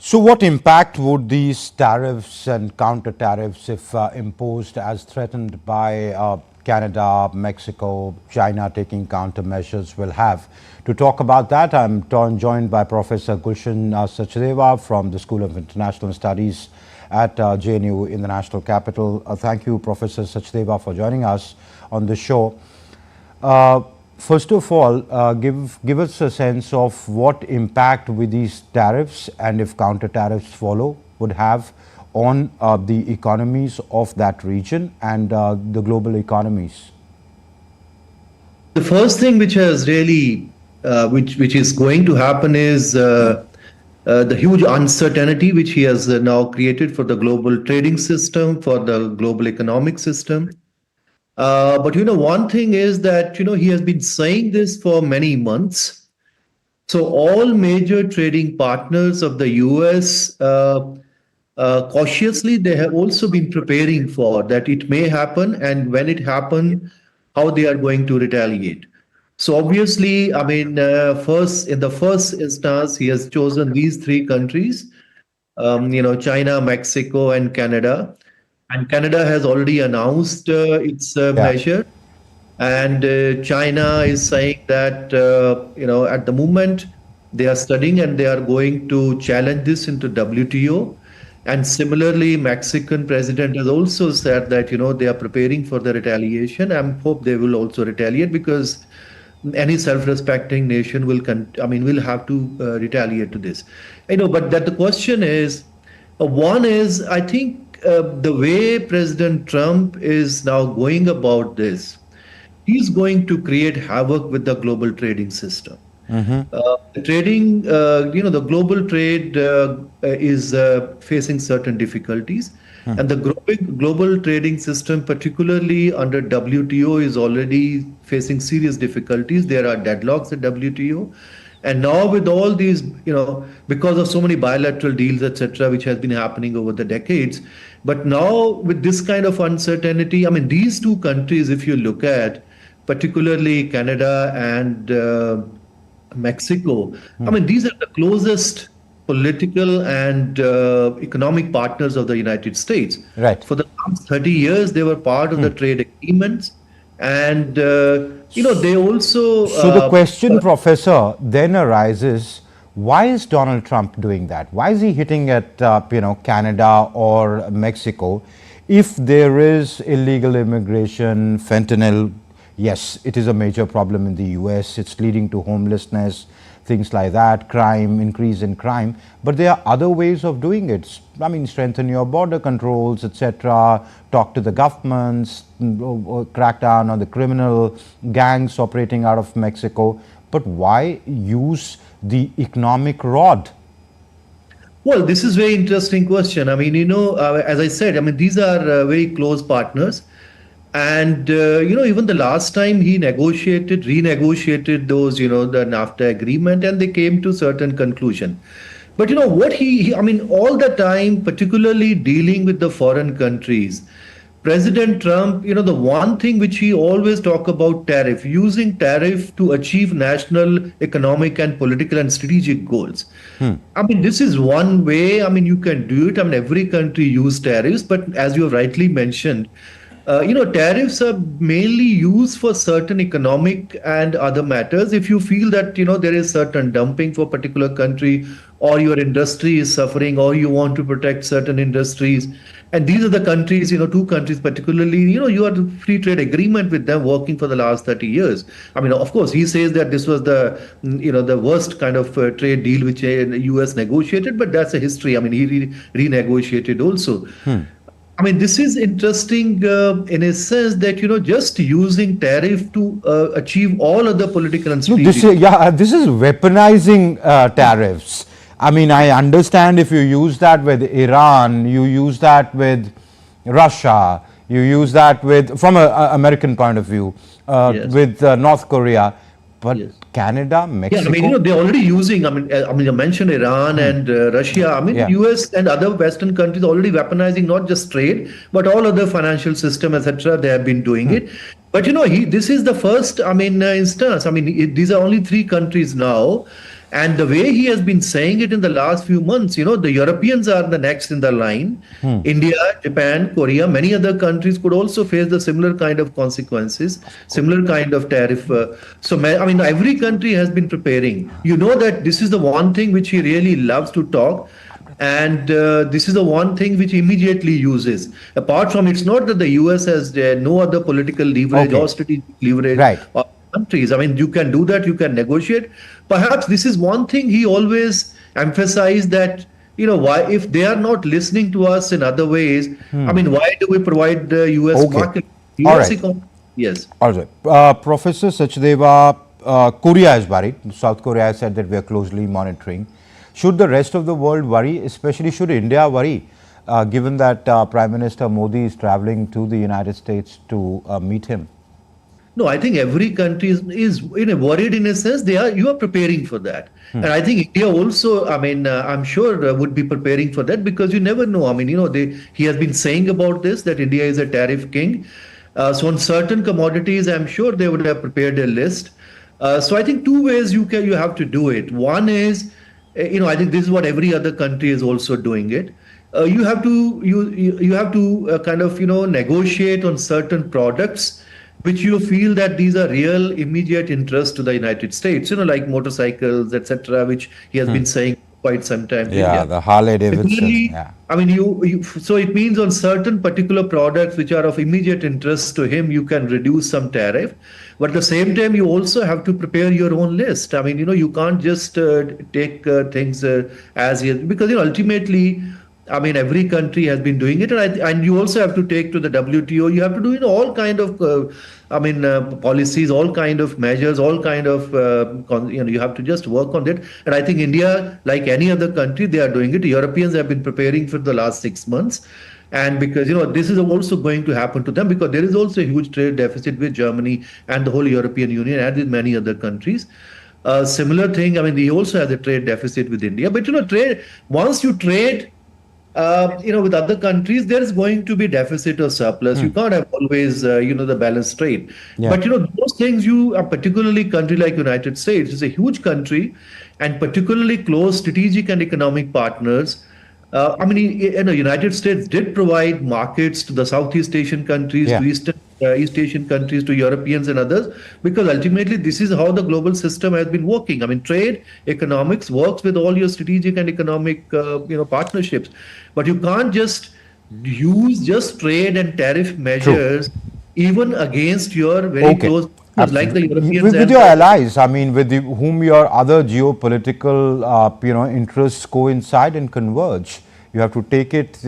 So what impact would these tariffs and counter tariffs, if imposed as threatened by Canada, Mexico, China taking countermeasures, will have? To talk about that, I'm joined by Professor Gulshan Sachdeva from the School of International Studies at JNU in the national capital. Thank you, Professor Sachdeva, for joining us on the show. First of all, give us a sense of what impact with these tariffs, and if counter tariffs follow, would have on the economies of that region and the global economies. The first thing which has really, which is going to happen is the huge uncertainty which he has now created for the global trading system, for the global economic system. But one thing is that he has been saying this for many months. So all major trading partners of the U.S. Cautiously, they have also been preparing for that it may happen, and when it happens, how they are going to retaliate. So obviously, I mean, first in the first instance, he has chosen these three countries, China, Mexico, and Canada. And Canada has already announced its measure. And China is saying that, at the moment, they are studying and they are going to challenge this into WTO. And similarly, Mexican president has also said that, they are preparing for the retaliation. I hope they will also retaliate, because any self-respecting nation will have to retaliate to this. But that the question is, one is, I think, the way President Trump is now going about this, he's going to create havoc with the global trading system. The global trade is facing certain difficulties. And the global trading system, particularly under WTO, is already facing serious difficulties. There are deadlocks at WTO. And now with all these, because of so many bilateral deals, etc., which has been happening over the decades, but now with this kind of uncertainty, I mean, these two countries, if you look at, particularly Canada and Mexico, I mean, these are the closest political and economic partners of the United States. Right. For the last 30 years, they were part of the trade agreements. And, they also... So the question, Professor, then arises, why is Donald Trump doing that? Why is he hitting at, Canada or Mexico? If there is illegal immigration, fentanyl, yes, it is a major problem in the U.S. It's leading to homelessness, things like that, crime, increase in crime. But there are other ways of doing it. I mean, strengthen your border controls, etc., talk to the governments, crack down on the criminal gangs operating out of Mexico. But why use the economic rod? Well, this is a very interesting question. I mean, as I said, I mean, these are very close partners. And, even the last time he renegotiated those, the NAFTA agreement, and they came to certain conclusion. But, what I mean, all the time, particularly dealing with the foreign countries, President Trump, the one thing which he always talk about using tariff to achieve national economic and political and strategic goals. I mean, this is one way, I mean, you can do it. I mean, every country use tariffs, but as you have rightly mentioned, tariffs are mainly used for certain economic and other matters. If you feel that, there is certain dumping for a particular country, or your industry is suffering, or you want to protect certain industries. And these are the countries, two countries particularly, you have the free trade agreement with them working for the last 30 years. I mean, of course, he says that this was the, the worst kind of trade deal which the U.S. negotiated, but that's a history. I mean, he renegotiated also. I mean, this is interesting in a sense that, just using tariff to achieve all other political and strategic... This is weaponizing tariffs. I mean, I understand if you use that with Iran, you use that with Russia, you use that with, from an American point of view, with North Korea. But Canada, Mexico... Yeah, I mean, they're already using, I mean, you mentioned Iran and Russia. I mean, US and other Western countries already weaponizing not just trade, but all other financial system, etc. They have been doing it. But, this is the first, I mean, instance. I mean, these are only three countries now. And the way he has been saying it in the last few months, the Europeans are the next in the line. India, Japan, Korea, many other countries could also face the similar kind of consequences, similar kind of tariff. I mean, every country has been preparing. You know that this is the one thing which he really loves to talk. And this is the one thing which immediately uses. Apart from, it's not that the US has no other political leverage or strategic leverage. Right. Or countries. I mean, you can do that, you can negotiate. Perhaps this is one thing he always emphasized, that, why, if they are not listening to us in other ways, I mean, why do we provide the US market? US economy? Yes. All right. Professor Sachdeva, Korea is worried. South Korea has said that we are closely monitoring. Should the rest of the world worry, especially should India worry, given that Prime Minister Modi is traveling to the United States to meet him? No, I think every country is worried in a sense. You are preparing for that. And I think India also, I mean, I'm sure would be preparing for that, because you never know. I mean, he has been saying about this, that India is a tariff king. So on certain commodities, I'm sure they would have prepared a list. So I think two ways you have to do it. One is, I think this is what every other country is also doing it. You have to kind of negotiate on certain products which you feel that these are real immediate interest to the United States, like motorcycles, etc., which he has been saying quite some time. Yeah, the Harley Davidson. Yeah. I mean, so it means on certain particular products which are of immediate interest to him, you can reduce some tariff. But at the same time, you also have to prepare your own list. I mean, you can't just take things as is, because ultimately, I mean, every country has been doing it, and you also have to take to the WTO. You have to do all kind of, policies, all kind of measures, all kind of, you have to just work on it. And I think India, like any other country, they are doing it. The Europeans have been preparing for the last 6 months. And because, this is also going to happen to them, because there is also a huge trade deficit with Germany and the whole European Union and with many other countries. Similar thing, I mean, he also has a trade deficit with India. But, once you trade, with other countries, there is going to be deficit or surplus. You can't have always, the balanced trade. Yeah. But, those things particularly country like United States is a huge country, and particularly close strategic and economic partners. I mean, United States did provide markets to the Southeast Asian countries, to East Asian countries, to Europeans and others, because ultimately this is how the global system has been working. I mean, trade, economics works with all your strategic and economic, partnerships. But you can't just use just trade and tariff measures even against your very close. Like the Europeans with your allies, I mean, with whom your other geopolitical, interests coincide and converge. You have to take it.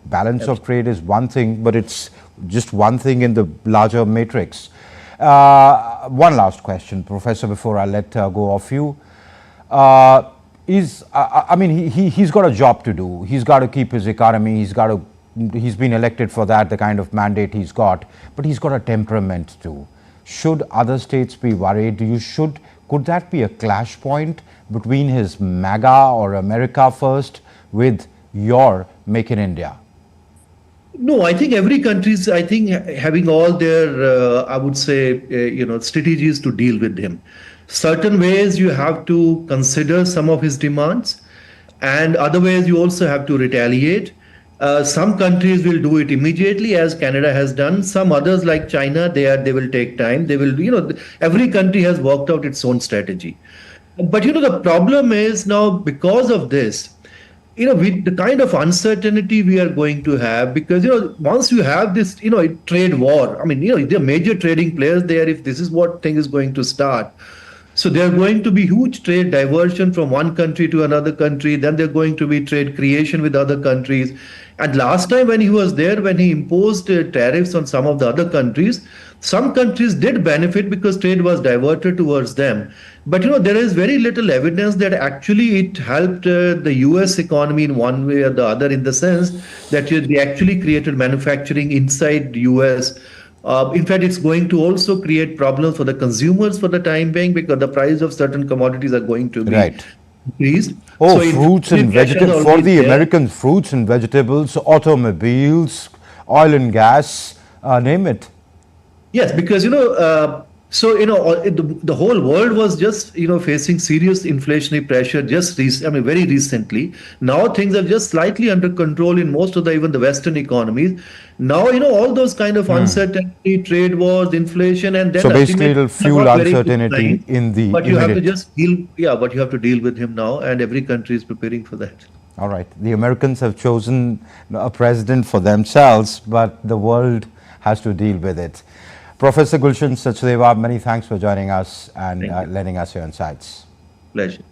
Balance of trade is one thing, but it's just one thing in the larger matrix. One last question, Professor, before I let go of you. I mean, he's got a job to do. He's got to keep his economy. He's been elected for that, the kind of mandate he's got. But he's got a temperament too. Should other states be worried? Could that be a clash point between his MAGA or America First with your Make in India? No, I think every country is, having all their, I would say, strategies to deal with him. Certain ways you have to consider some of his demands, and other ways you also have to retaliate. Some countries will do it immediately, as Canada has done. Some others, like China, they will take time. They will, every country has worked out its own strategy. But, the problem is now, because of this, with the kind of uncertainty we are going to have, because, once you have this, trade war, I mean, there are major trading players there. If this is what thing is going to start, so there are going to be huge trade diversion from one country to another country. Then there are going to be trade creation with other countries. And last time when he was there, when he imposed tariffs on some of the other countries, some countries did benefit because trade was diverted towards them. But, there is very little evidence that actually it helped the US economy in one way or the other, in the sense that they actually created manufacturing inside the US. In fact, it's going to also create problems for the consumers for the time being, because the price of certain commodities are going to be increased. Oh, so fruits and vegetables for the Americans, fruits and vegetables, automobiles, oil and gas, name it. Yes, because, So, the whole world was just, facing serious inflationary pressure very recently. Now things are just slightly under control in most of even the Western economies. Now, all those kind of uncertainty, trade wars, inflation, and So then basically, ultimately it'll are fuel not very good uncertainty signs. in the But you have to immediate. just deal, yeah, but you have to deal with him now, and every country is preparing for that. All right. The Americans have chosen a president for themselves, but the world has to deal with it. Professor Gulshan Sachdeva, many thanks for joining us and Thank you. lending us your insights. Pleasure.